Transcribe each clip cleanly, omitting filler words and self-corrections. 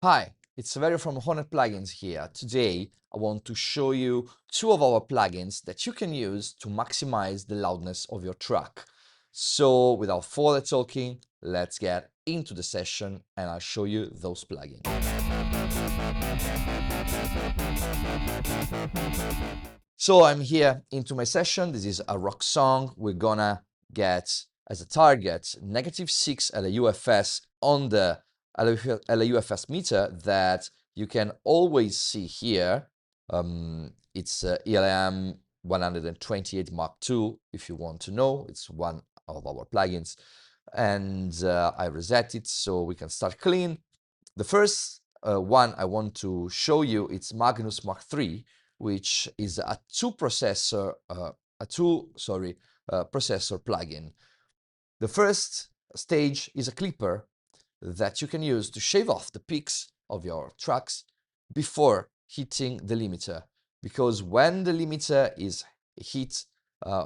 Hi, it's Saverio from HoRNet Plugins here. Today, I want to show you two of our plugins that you can use to maximize the loudness of your track. So, without further talking, let's get into the session and I'll show you those plugins. So, I'm here into my session. This is a rock song. We're gonna get as a target -6 LUFS on the LUFS meter that you can always see here. It's ELM 128 Mark II, if you want to know. It's one of our plugins. And I reset it so we can start clean. The first one I want to show you, it's Magnus Mark III, which is a processor plugin. The first stage is a clipper that you can use to shave off the peaks of your tracks before hitting the limiter. Because when the limiter is hit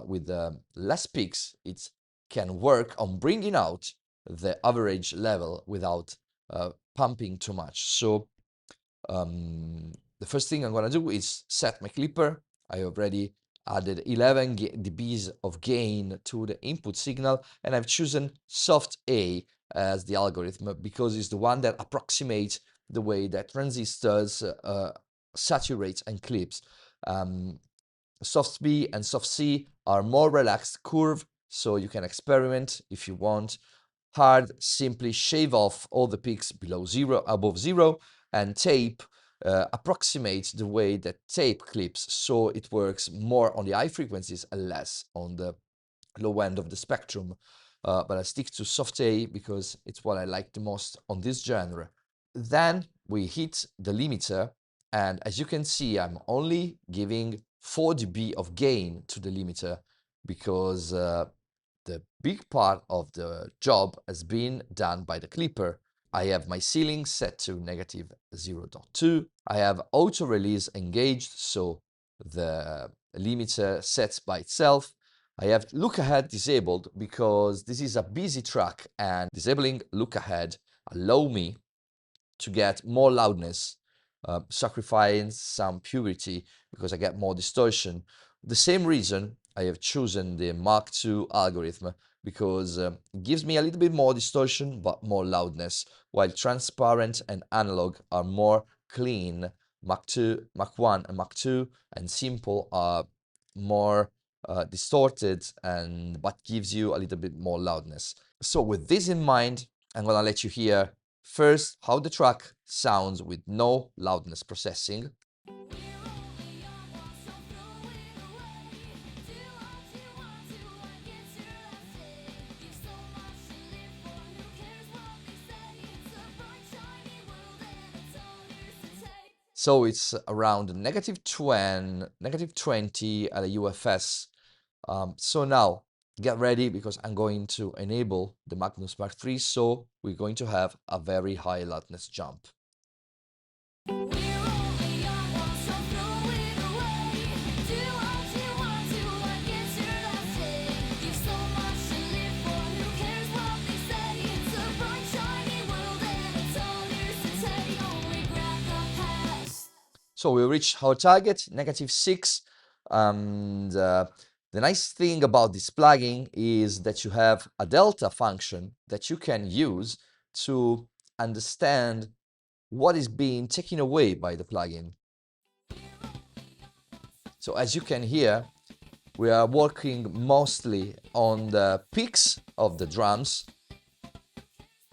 with less peaks, it can work on bringing out the average level without pumping too much. So the first thing I'm going to do is set my clipper. I already added 11 dBs of gain to the input signal, and I've chosen soft A as the algorithm because it's the one that approximates the way that transistors saturate and clips. Soft B and soft C are more relaxed curve, so you can experiment if you want. Hard, simply shave off all the peaks above zero, and tape approximates the way that tape clips, so it works more on the high frequencies and less on the low end of the spectrum. But I stick to soft A because it's what I like the most on this genre. Then we hit the limiter, and as you can see, I'm only giving 4 dB of gain to the limiter because the big part of the job has been done by the clipper. I have my ceiling set to -0.2. I have auto release engaged, so the limiter sets by itself. I have look ahead disabled because this is a busy track, and disabling look ahead allow me to get more loudness, sacrificing some purity because I get more distortion. The same reason I have chosen the Mark II algorithm because it gives me a little bit more distortion but more loudness, while transparent and analog are more clean. Mark 1 and Mark II and simple are more distorted but gives you a little bit more loudness. So with this in mind, I'm gonna let you hear first how the track sounds with no loudness processing. So it's around -20 at a UFS. So now get ready because I'm going to enable the Magnus Mark III, so we're going to have a very high loudness jump. So we reached our target, -6. And the nice thing about this plugin is that you have a delta function that you can use to understand what is being taken away by the plugin. So as you can hear, we are working mostly on the peaks of the drums,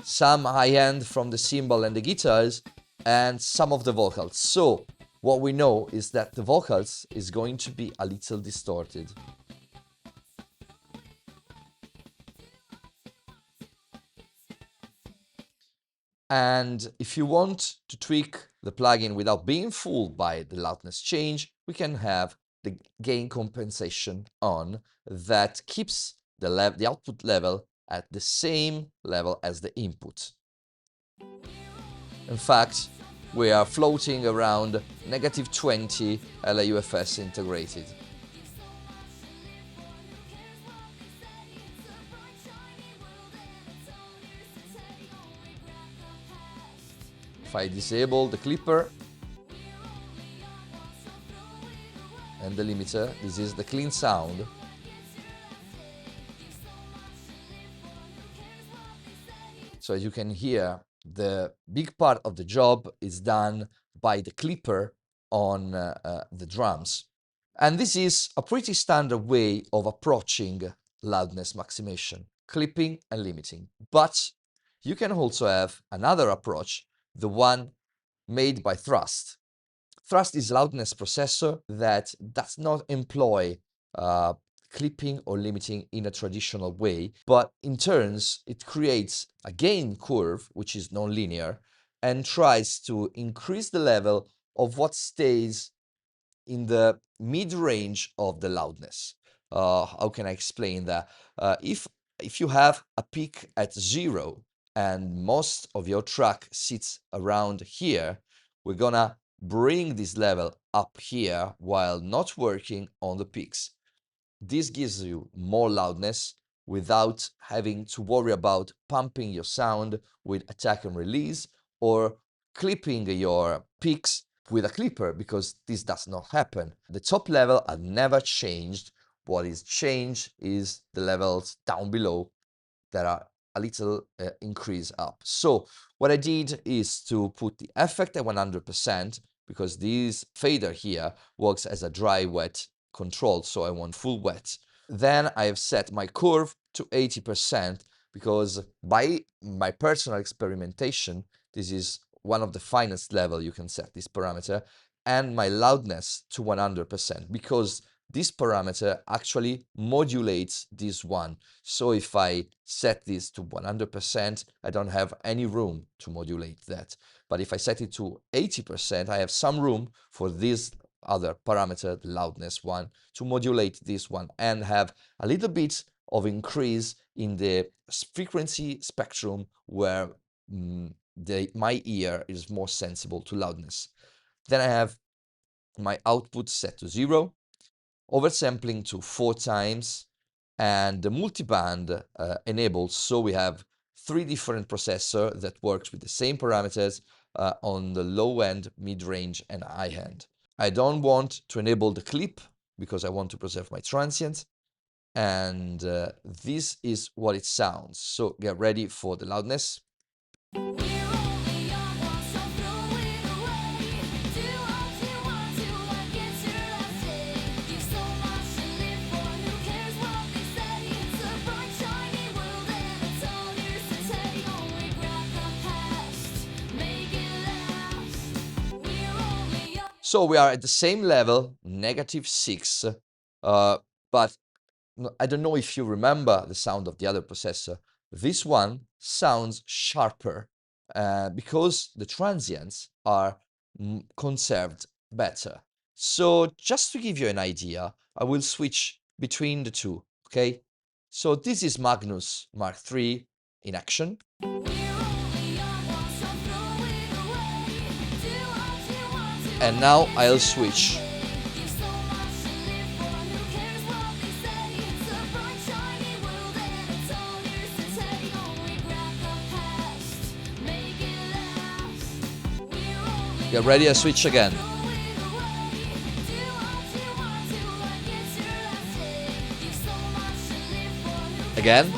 some high end from the cymbal and the guitars, and some of the vocals. So what we know is that the vocals is going to be a little distorted. And if you want to tweak the plugin without being fooled by the loudness change, we can have the gain compensation on that keeps the output level at the same level as the input. In fact, we are floating around -20 LUFS integrated. If I disable the clipper and the limiter, this is the clean sound. So as you can hear, the big part of the job is done by the clipper on the drums. And this is a pretty standard way of approaching loudness maximization, clipping and limiting. But you can also have another approach, the one made by Thrust. Thrust is a loudness processor that does not employ clipping or limiting in a traditional way, but in turns it creates a gain curve, which is nonlinear, and tries to increase the level of what stays in the mid-range of the loudness. How can I explain that? If you have a peak at 0 and most of your track sits around here, we're gonna bring this level up here while not working on the peaks. This gives you more loudness without having to worry about pumping your sound with attack and release or clipping your peaks with a clipper, because this does not happen. The top level are never changed. What is changed is the levels down below that are a little increase up. So what I did is to put the effect at 100%, because this fader here works as a dry wet control, so I want full wet. Then I have set my curve to 80%, because by my personal experimentation, this is one of the finest level you can set this parameter, and my loudness to 100%, because this parameter actually modulates this one. So if I set this to 100%, I don't have any room to modulate that. But if I set it to 80%, I have some room for this other parameter, the loudness one, to modulate this one and have a little bit of increase in the frequency spectrum where my ear is more sensible to loudness. Then I have my output set to 0, oversampling to 4 times, and the multiband enabled, so we have 3 different processors that works with the same parameters on the low end, mid-range, and high end. I don't want to enable the clip because I want to preserve my transient, and this is what it sounds. So get ready for the loudness. So we are at the same level, -6, but I don't know if you remember the sound of the other processor. This one sounds sharper because the transients are conserved better. So just to give you an idea, I will switch between the two, okay? So this is Magnus Mark III in action. And now I'll switch. Get ready, I switch again. Again.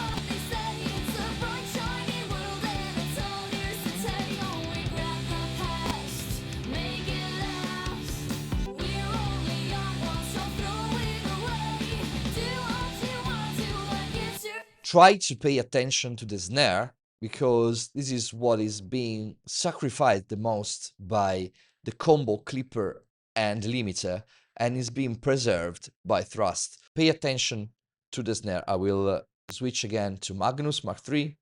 Try to pay attention to the snare, because this is what is being sacrificed the most by the combo clipper and limiter and is being preserved by Thrust. Pay attention to the snare. I will switch again to Magnus Mark III.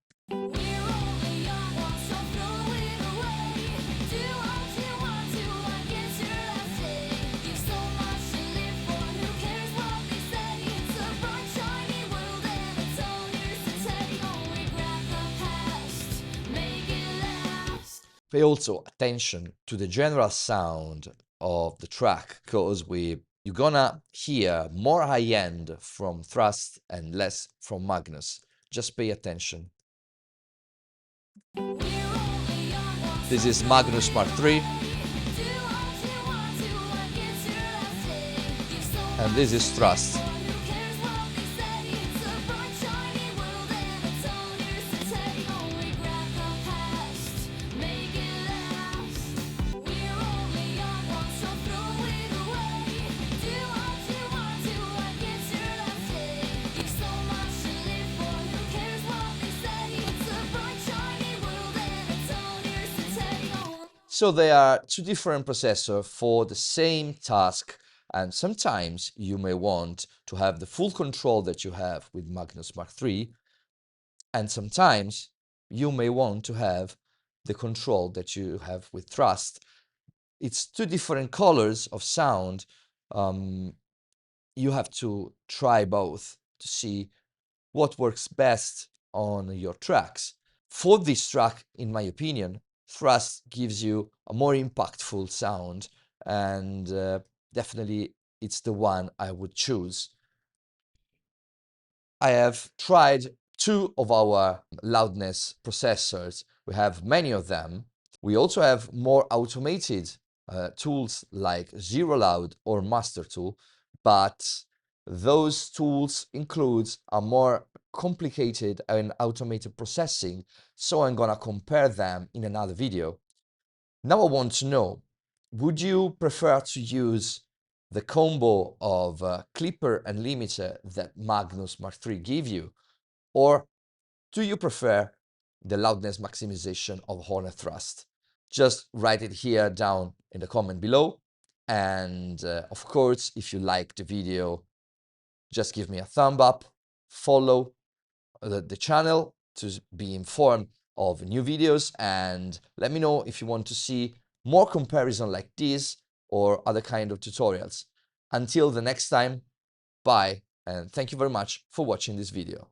Pay also attention to the general sound of the track, because you're gonna hear more high end from Thrust and less from Magnus. Just pay attention. This is Magnus Mark III, and this is Thrust. So they are two different processors for the same task, and sometimes you may want to have the full control that you have with Magnus Mark III, and sometimes you may want to have the control that you have with Thrust. It's two different colors of sound. You have to try both to see what works best on your tracks. For this track, in my opinion, Thrust gives you a more impactful sound, and definitely it's the one I would choose. I have tried two of our Loudness processors. We have many of them. We also have more automated tools like Zero Loud or Master Tool, but those tools include a more complicated and automated processing, so I'm gonna compare them in another video. Now I want to know, would you prefer to use the combo of clipper and limiter that Magnus Mark III give you, or do you prefer the loudness maximization of HoRNet Thrust? Just write it here down in the comment below, and of course, if you like the video, just give me a thumb up, follow the channel to be informed of new videos, and let me know if you want to see more comparison like this or other kind of tutorials. Until the next time, bye, and thank you very much for watching this video.